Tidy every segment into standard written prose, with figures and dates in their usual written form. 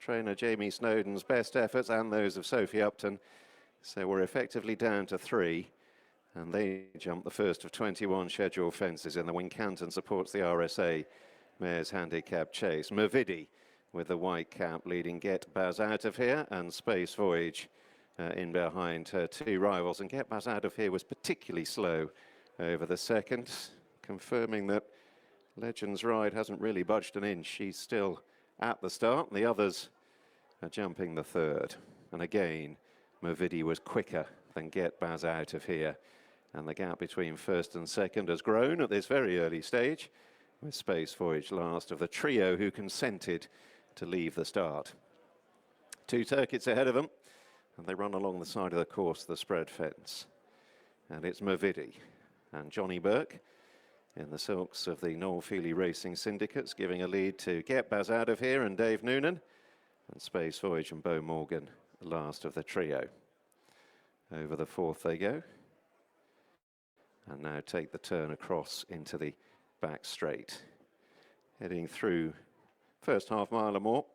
trainer Jamie Snowden's best efforts and those of Sophie Upton. So we're effectively down to 3. And they jump the first of 21 scheduled fences in the Wincanton supports the RSA Mares Handicap Chase. Mervidi with the white cap leading Get Baz Out of Here, and Space Voyage in behind her 2 rivals. And Get Baz Out of Here was particularly slow over the second, confirming that Legends Ride hasn't really budged an inch. She's still at the start, and the others are jumping the third. And again, Mervidi was quicker than Get Baz Out of Here. And the gap between first and second has grown at this very early stage, with Space Voyage last of the trio who consented to leave the start. 2 circuits ahead of them, and they run along the side of the course, the spread fence. And it's Mervidi and Johnny Burke in the silks of the Noel Feely Racing Syndicates, giving a lead to Get Baz Out of Here and Dave Noonan, and Space Voyage and Beau Morgan, the last of the trio. Over the fourth they go. And now take the turn across into the back straight. Heading through first half mile or more.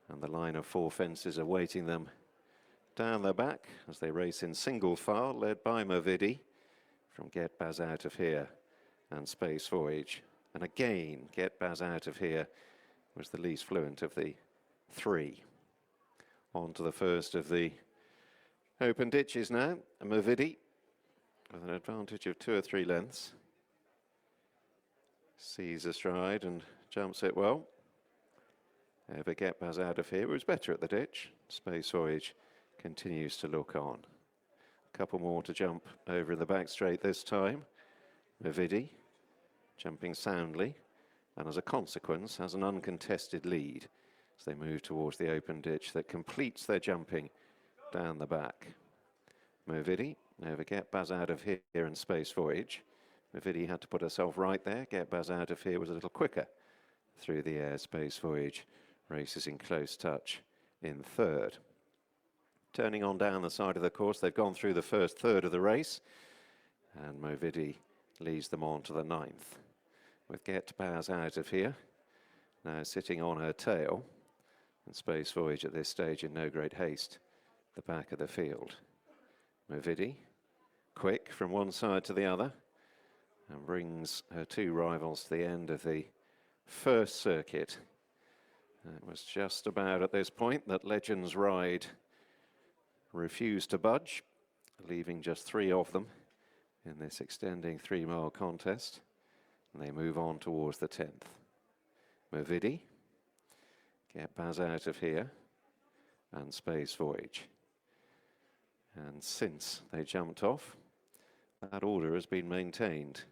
And the line of 4 fences awaiting them down the back as they race in single file, led by Mervidi from Get Baz Out of Here and Space Voyage. And again, Get Baz Out of Here was the least fluent of the 3. On to the first of the open ditches now, Mervidi, with an advantage of 2 or 3 lengths. Sees a stride and jumps it well. Ever Get Baz Out of Here was better at the ditch. Space Voyage continues to look on. A couple more to jump over in the back straight this time. Mervidi jumping soundly, and as a consequence has an uncontested lead as they move towards the open ditch that completes their jumping down the back. Mervidi, never Get Baz Out of Here and Space Voyage. Mervidi had to put herself right there. Get Baz Out of Here was a little quicker through the air. Space Voyage races in close touch in third. Turning on down the side of the course, they've gone through the first third of the race, and Mervidi leads them on to the 9th. With Get Baz Out of Here now sitting on her tail, and Space Voyage at this stage in no great haste, the back of the field. Mervidi, quick from one side to the other, and brings her 2 rivals to the end of the first circuit. It was just about at this point that Legends Ride refused to budge, leaving just 3 of them in this extending 3-mile contest. And they move on towards the 10th. Mervidi, Get Baz Out of Here, and Space Voyage. And since they jumped off, that order has been maintained.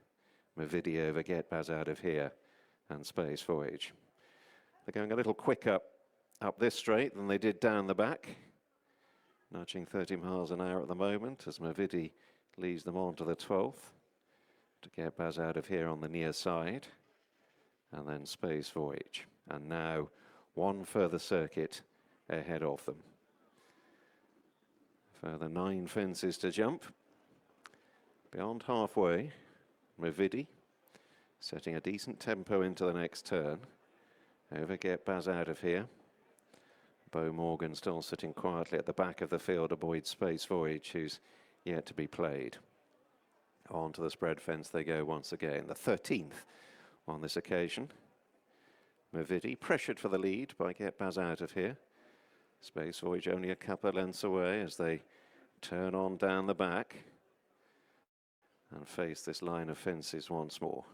Mervidi over Get Baz Out of Here and Space Voyage. They're going a little quicker up this straight than they did down the back, nudging 30 miles an hour at the moment as Mervidi leads them on to the 12th to Get Baz Out of Here on the near side, and then Space Voyage. And now 1 further circuit ahead of them. Further 9 fences to jump. Beyond halfway, Mervidi setting a decent tempo into the next turn. Over Get Baz Out of Here. Beau Morgan still sitting quietly at the back of the field, avoid Space Voyage, who's yet to be played. On to the spread fence they go once again, the 13th on this occasion. Mervidi pressured for the lead by Get Baz Out of Here. Space Voyage only a couple of lengths away as they turn on down the back and face this line of fences once more.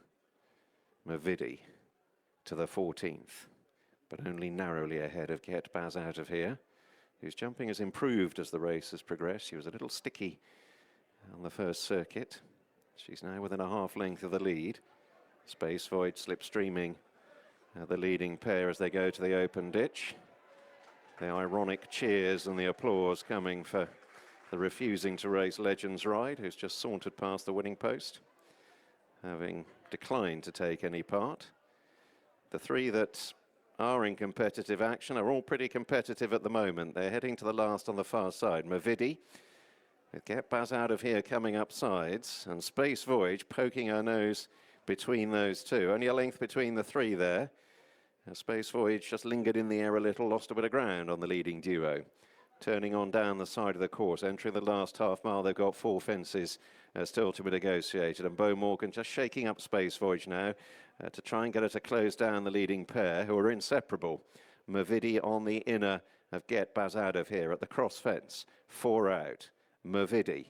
Mervidi to the 14th, but only narrowly ahead of Get Baz Out of Here, whose jumping has improved as the race has progressed. She was a little sticky on the first circuit. She's now within a half length of the lead. Space Voyage slipstreaming the leading pair as they go to the open ditch. The ironic cheers and the applause coming for the refusing to race Legends Ride, who's just sauntered past the winning post, having declined to take any part. The 3 that are in competitive action are all pretty competitive at the moment. They're heading to the last on the far side. Mervidi, with Get Baz Out of Here coming up sides, and Space Voyage poking her nose between those 2. Only a length between the 3 there. Space Voyage just lingered in the air a little, lost a bit of ground on the leading duo. Turning on down the side of the course, entering the last half mile, they've got 4 fences still to be negotiated, and Beau Morgan just shaking up Space Voyage now to try and get her to close down the leading pair, who are inseparable. Mavidi on the inner of Get Baz out of here at the cross fence, 4 out. Mavidi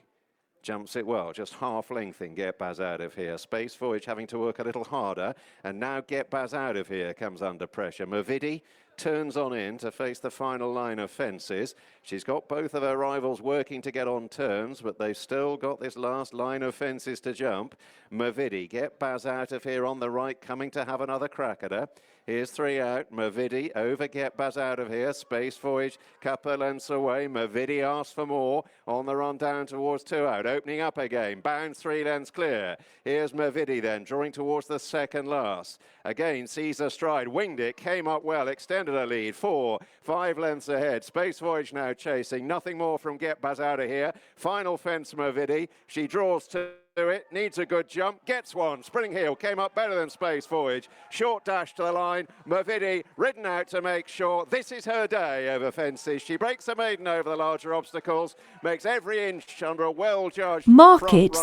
jumps it well, just half length in Get Baz out of here. Space Voyage having to work a little harder, and now Get Baz out of here comes under pressure. Mavidi turns on in to face the final line of fences. She's got both of her rivals working to get on terms, but they've still got this last line of fences to jump. Mavidi, Get Baz out of here on the right, coming to have another crack at her. Here's 3 out. Mavidi over Get Baz out of here. Space Voyage, couple lengths away. Mavidi asks for more on the run down towards 2 out. Opening up again. Bound 3 lengths clear. Here's Mavidi then, drawing towards the second last. Again, sees a stride. Winged it, came up well, extended her lead. 4, 5 lengths ahead. Space Voyage now chasing. Nothing more from Get Baz out of here. Final fence, Mavidi. She draws to it, needs a good jump, gets one. Spring Heel came up better than Space Voyage. Short dash to the line. Mavidi ridden out to make sure this is her day over fences. She breaks the maiden over the larger obstacles, makes every inch under a well-judged market